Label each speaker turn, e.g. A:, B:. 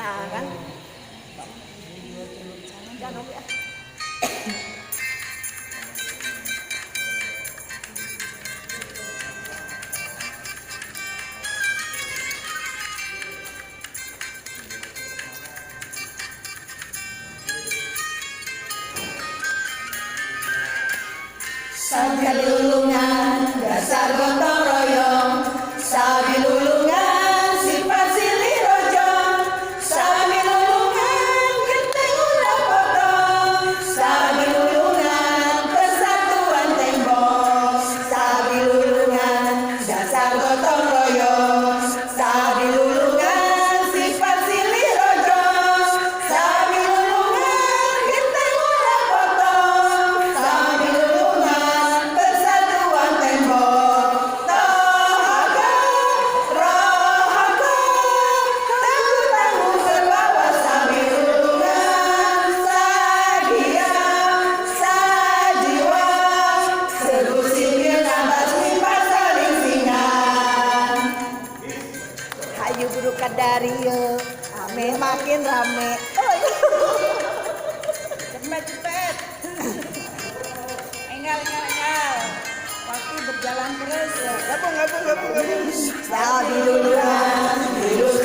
A: kan. Jangan ya.
B: Sabilulungan dasar gotong royong, sabilulungan sifat silih rojong, sabilulungan genteng udah potong, sabilulungan persatuan tembok, sabilulungan dasar gotong royong, sabilulungan sifat silih rojong, sabilulungan genteng udah potong, sabilulungan persatuan tembok, tohaga rohaga tangguh-tangguh berbawa sabilulungan, sadiam sajiwa segusinnya nabas mimpas saling singan.
A: Hayu guru kadario, ame makin rame.
B: Cepet-cepet. Engal. Waktu berjalan terus. Gabung.
A: Sabilulungan hidup